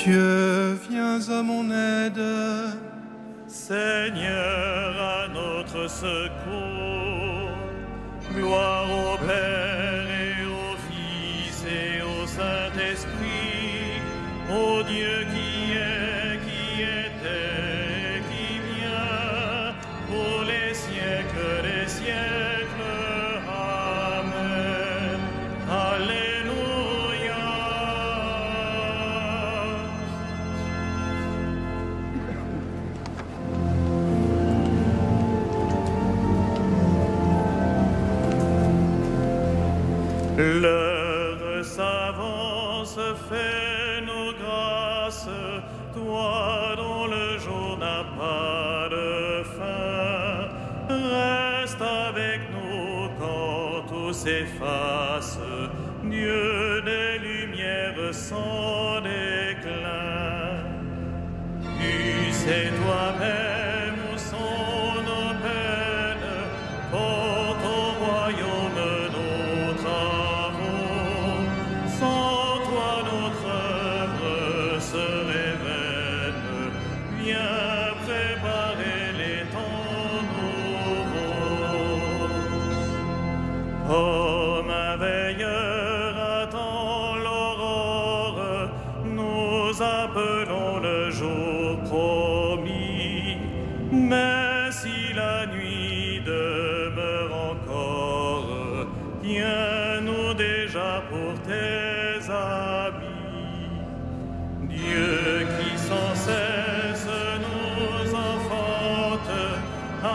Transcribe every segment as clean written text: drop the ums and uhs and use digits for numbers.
Dieu, viens à mon aide. Seigneur, à notre secours. Gloire au Père et au Fils et au Saint-Esprit, au Dieu qui est, qui était et qui vient, pour les siècles des siècles. Amen. Alléluia. L'heure s'avance, fais-nous grâce, toi dont le jour n'a pas de fin. Reste avec nous quand tout s'efface, Dieu des lumières sans déclin. Tu sais toi-même où sont nos peines, porte au royaume nos travaux. Sans toi notre œuvre serait vaine. Viens préparer les temps nouveaux. Comme un veilleur attend l'aurore, nous appelons le jour promis. Mais si la nuit demeure encore, tiens-nous déjà pour tes amis. Dieu qui sans cesse nous enfante, à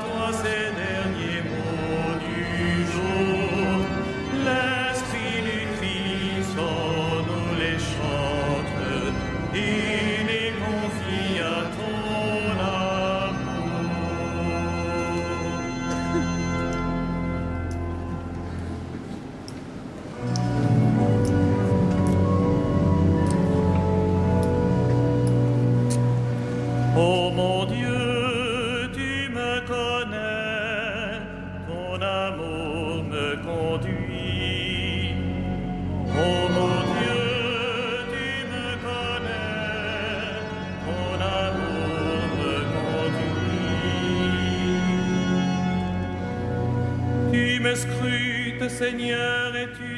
toi ces derniers mots du jour. L'Esprit du Christ en nous les chante, il les confie à ton amour. Oh mon Dieu, tu me connais, ton amour me conduit. Oh mon Dieu, tu me connais, ton amour me conduit. Tu me scrutes, Seigneur, et tu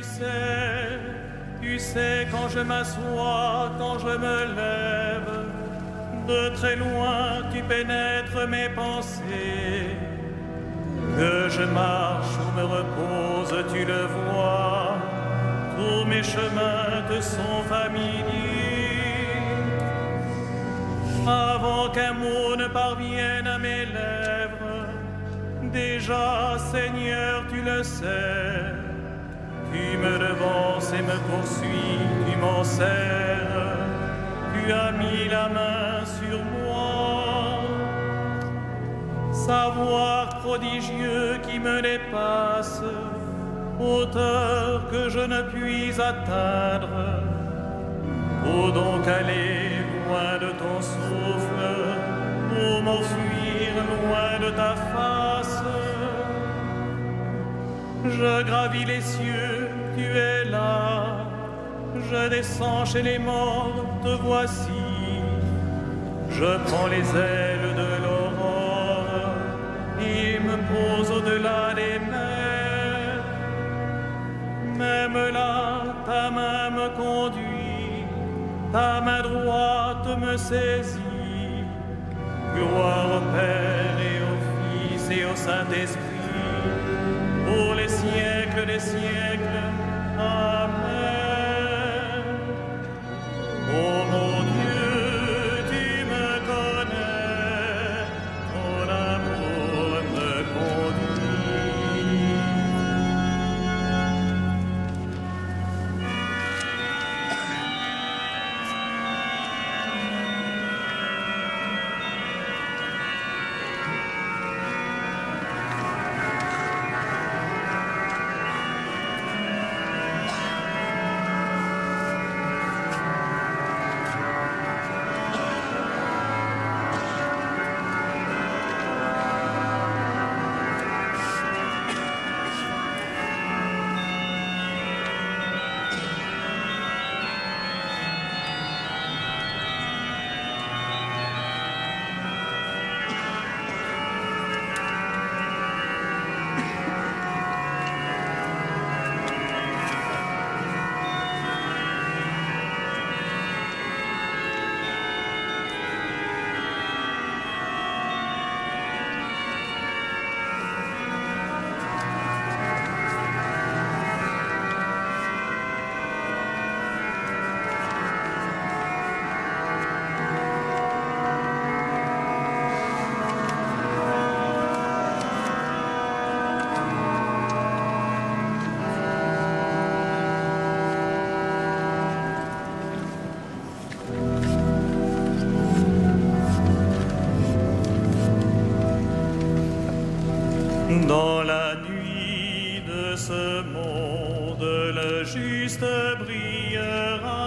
sais quand je m'assois, quand je me lève. De très loin, tu pénètres mes pensées. Que je marche ou me repose, tu le vois. Tous mes chemins te sont familiers. Avant qu'un mot ne parvienne à mes lèvres, déjà, Seigneur, tu le sais. Tu me devances et me poursuis, tu m'en serres. Tu as mis la main sur moi. Savoir prodigieux qui me dépasse, hauteur que je ne puis atteindre. Où donc aller loin de ton souffle, où m'enfuir loin de ta face? Je gravis les cieux, tu es là. Je descends chez les morts, te voici. Je prends les ailes de l'aurore et me pose au-delà des mers. Même là, ta main me conduit, ta main droite me saisit. Gloire au Père et au Fils et au Saint-Esprit, pour les siècles des siècles. Amen. Oh mon Dieu, tu me connais, ton amour me conduit. Dans la nuit de ce monde, le juste brillera.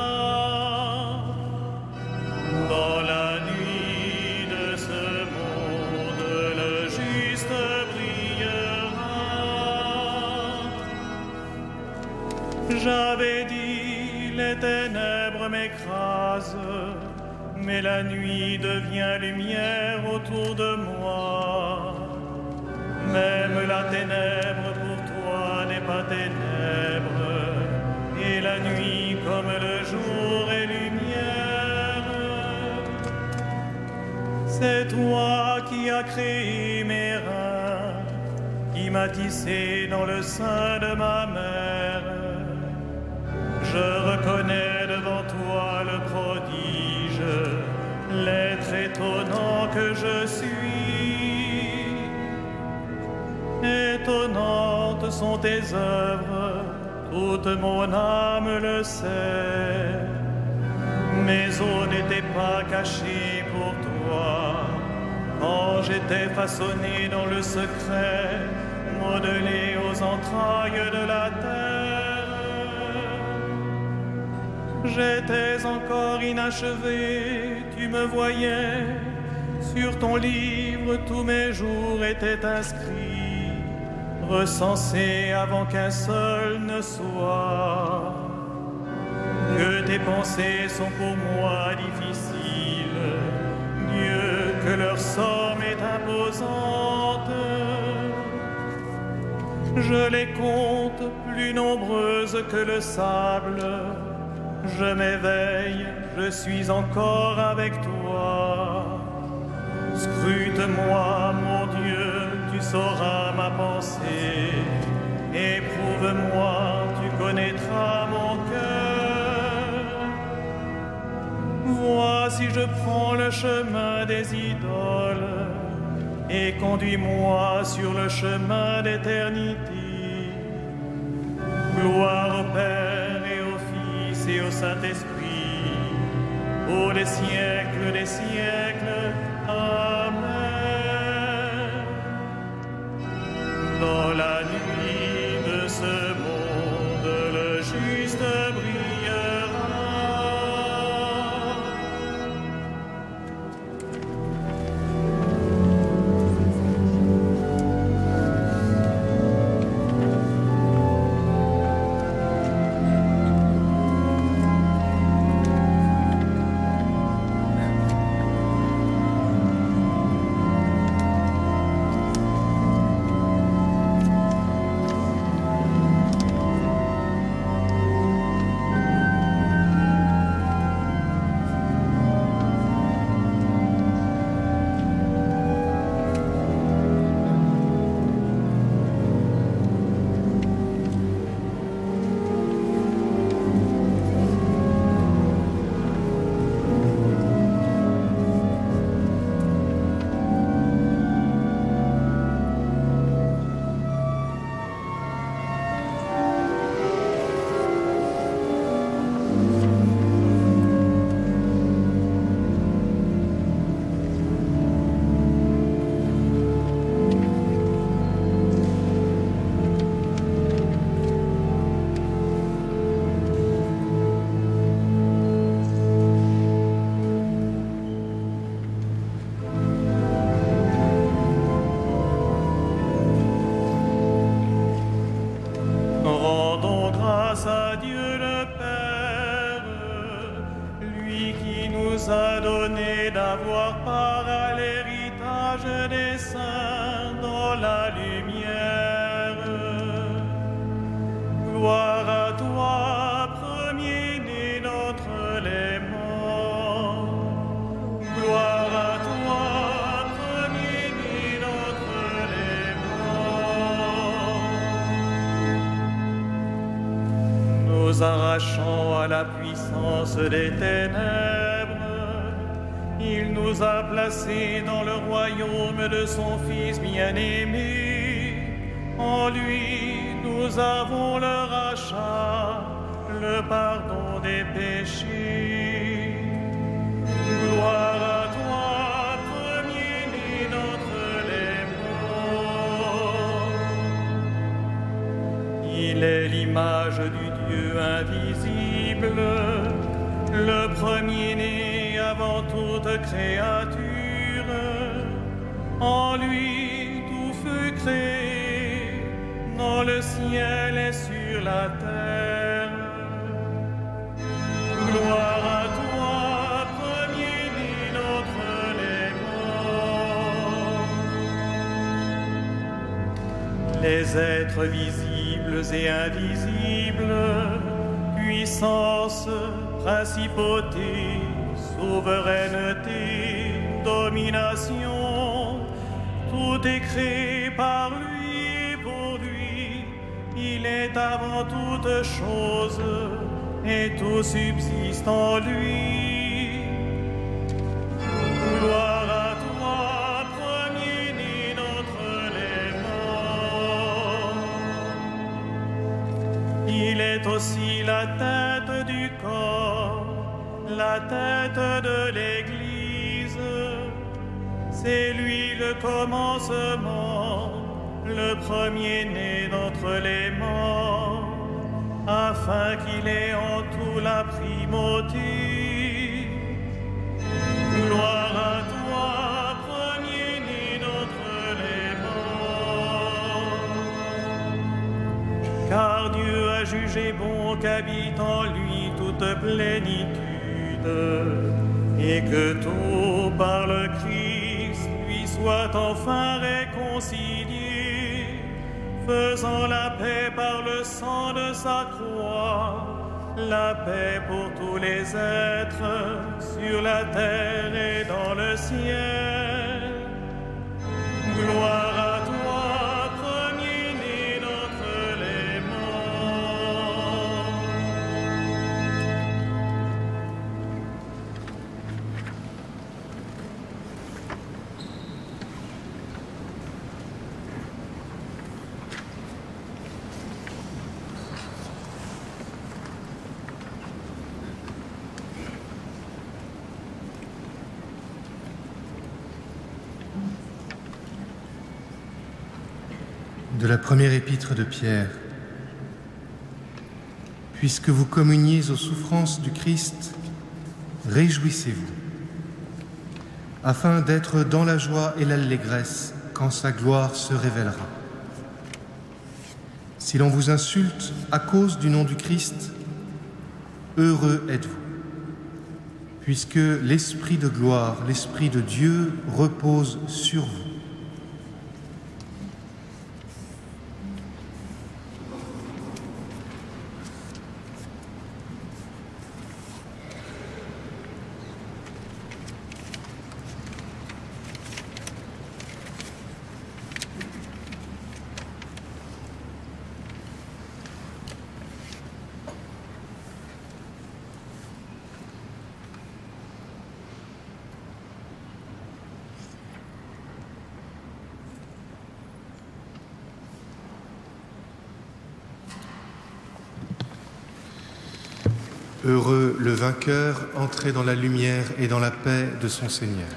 Dans la nuit de ce monde, le juste brillera. J'avais dit, les ténèbres m'écrasent, mais la nuit devient lumière autour de moi. Même la ténèbre pour toi n'est pas ténèbre, et la nuit comme le jour est lumière. C'est toi qui as créé mes reins, qui m'as tissé dans le sein de ma mère. Je reconnais devant toi le prodige, l'être étonnant que je suis. Étonnantes sont tes œuvres, toute mon âme le sait. Mes os n'étaient pas cachés pour toi, quand j'étais façonné dans le secret, modelé aux entrailles de la terre. J'étais encore inachevé, tu me voyais, sur ton livre tous mes jours étaient inscrits, recensés avant qu'un seul ne soit. Que tes pensées sont pour moi difficiles, Dieu, que leur somme est imposante. Je les compte plus nombreuses que le sable. Je m'éveille, je suis encore avec toi. Scrute-moi, mon Dieu, tu sauras ma pensée. Éprouve-moi, tu connaîtras mon cœur. Vois si je prends le chemin des idoles et conduis-moi sur le chemin d'éternité. Gloire au Père et au Fils et au Saint-Esprit, pour les siècles des siècles. Amen. Dans la nuit de ce monde, le juste brillera. Rendons grâce à Dieu le Père, lui qui nous a donné d'avoir part à l'héritage des saints dans la lumière. Gloire à toi, premier-né d'entre les morts. Gloire à toi, premier-né d'entre les morts. Nous arrachant à la puissance des ténèbres, il nous a placés dans le royaume de son Fils bien-aimé. En lui, nous avons le rachat, le pardon des péchés. Gloire à toi, premier-né d'entre les morts. Il est l'image du Dieu invisible, le premier-né avant toute créature. En lui tout fut créé, dans le ciel et sur la terre. Gloire à toi, premier-né d'entre les morts. Les êtres visibles et invisibles, puissance, principauté, souveraineté, domination, tout est créé par lui et pour lui. Il est avant toute chose et tout subsiste en lui. Gloire à toi, premier-né d'entre les morts. Il est aussi la tête du corps, la tête de l'Église. C'est lui le commencement, le premier-né d'entre les morts, afin qu'il ait en tout la primauté. Gloire à toi, premier-né d'entre les morts. Car Dieu a jugé bon qu'habite en lui toute plénitude, et que tout par le Christ lui soit enfin réconcilié, faisant la paix par le sang de sa croix, la paix pour tous les êtres sur la terre et dans le ciel. Gloire à toi, premier-né d'entre les morts. De la première épître de Pierre. Puisque vous communiez aux souffrances du Christ, réjouissez-vous, afin d'être dans la joie et l'allégresse quand sa gloire se révélera. Si l'on vous insulte à cause du nom du Christ, heureux êtes-vous, puisque l'Esprit de gloire, l'Esprit de Dieu repose sur vous. Heureux le vainqueur, entré dans la lumière et dans la paix de son Seigneur.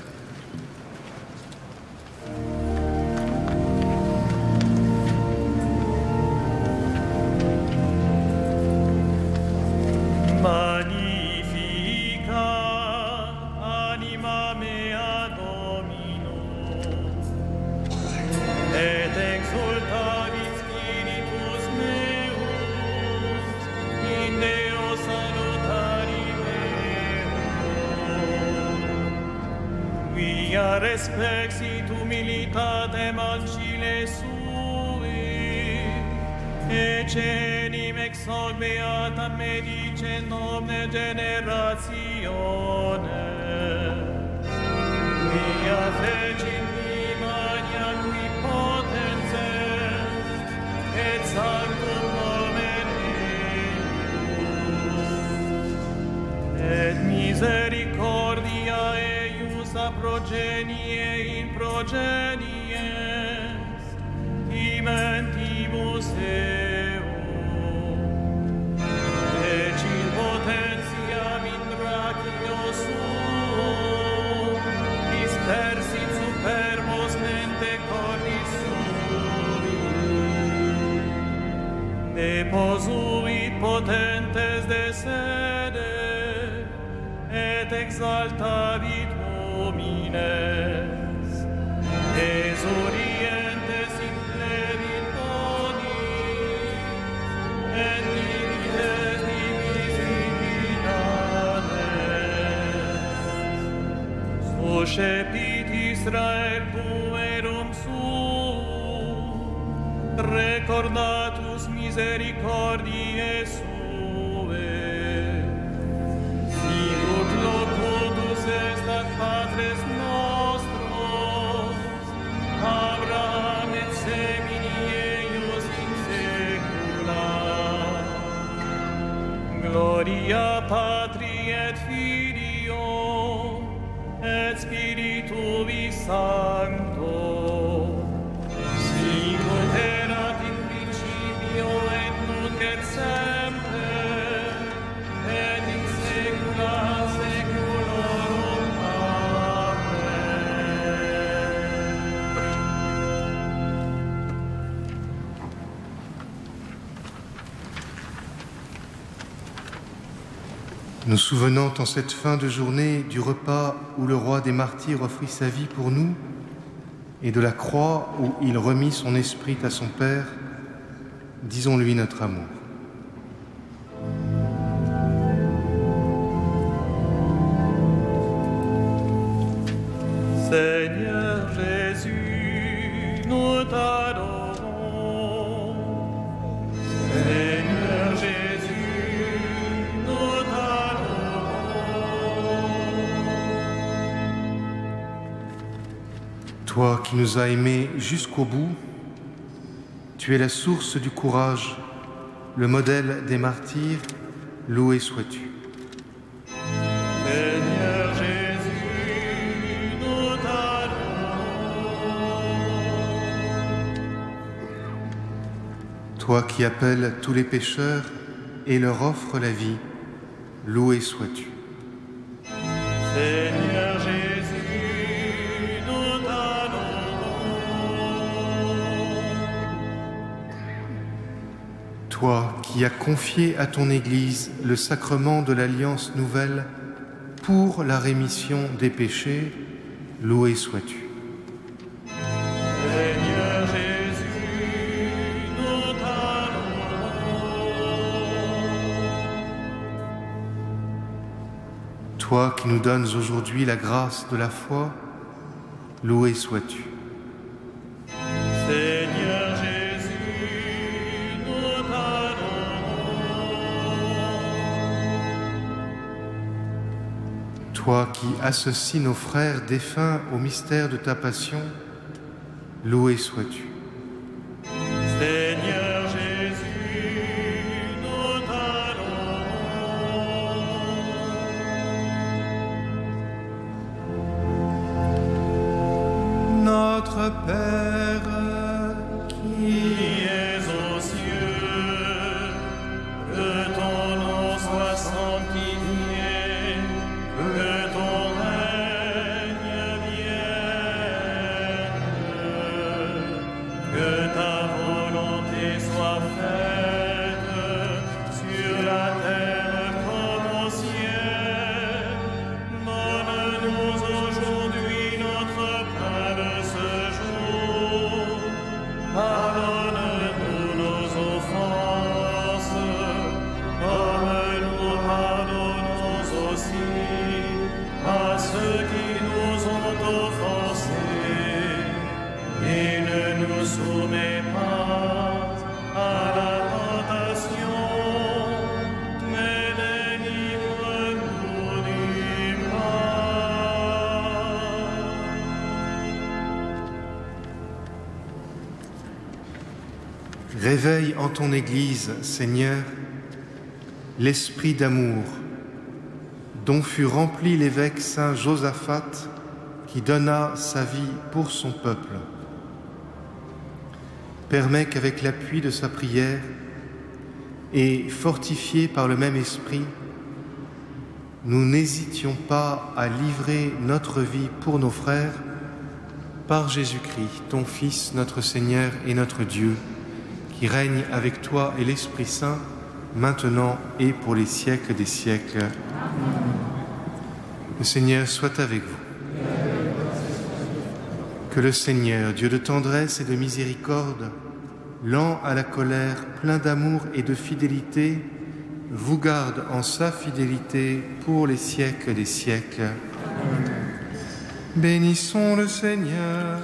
Respexit humilitatem ancile sui, cenim ex hoc beatam medicem omne generatione. Quia fecit dimania qui potens est, et sanctum nomen eius, et misericordia a progenie in progenies, imentibus eo, et in potentiam in brachio suo, dispersit superbos mente cordis sui. et posuit potentes de sede, et exaltavit homines, exurientes implevit bonis, et divides divisibilades. Suscepit Israel puerum suum, recordatus misericordiae suae, sicut locutus est ad patres nostros, Abraham et semini eius in saecula. Gloria Patri et Filio et Spiritui Sancto, sicut erat in principio et nunc et semper, et in saecula saeculorum. Amen. Nous souvenant en cette fin de journée du repas où le roi des martyrs offrit sa vie pour nous et de la croix où il remit son esprit à son Père, disons-lui notre amour. Seigneur Jésus, nous t'adorons. Seigneur Jésus, nous t'adorons. Toi qui nous as aimés jusqu'au bout, tu es la source du courage, le modèle des martyrs, loué sois-tu. Seigneur Jésus, nous t'adorons. Toi qui appelles tous les pécheurs et leur offres la vie, loué sois-tu. Seigneur Jésus, nous t'adorons. Toi qui as confié à ton Église le sacrement de l'Alliance nouvelle pour la rémission des péchés, loué sois-tu. Seigneur Jésus, nous t'adorons. Toi qui nous donnes aujourd'hui la grâce de la foi, loué sois-tu. Seigneur Jésus, nous t'adorons. Toi qui associes nos frères défunts au mystère de ta passion, loué sois-tu. Seigneur Jésus, nous t'adorons. Notre Père, Qui es aux cieux, que ton nom soit sanctifié, que ton règne vienne, que ta volonté soit faite sur la terre comme au ciel. Donne-nous aujourd'hui notre pain de ce jour. Pardonne-nous nos offenses, comme nous pardonnons aussi à ceux qui nous ont offensés. Et ne nous soumets pas à la tentation, mais délivre-nous du mal. réveille en ton Église, Seigneur, l'esprit d'amour dont fut rempli l'évêque saint Josaphat qui donna sa vie pour son peuple. Permets qu'avec l'appui de sa prière et fortifiés par le même esprit, nous n'hésitions pas à livrer notre vie pour nos frères par Jésus-Christ, ton Fils, notre Seigneur et notre Dieu, qui règne avec toi et l'Esprit Saint, maintenant et pour les siècles des siècles. Le Seigneur soit avec vous. Que le Seigneur, Dieu de tendresse et de miséricorde, lent à la colère, plein d'amour et de fidélité, vous garde en sa fidélité pour les siècles des siècles. Bénissons le Seigneur.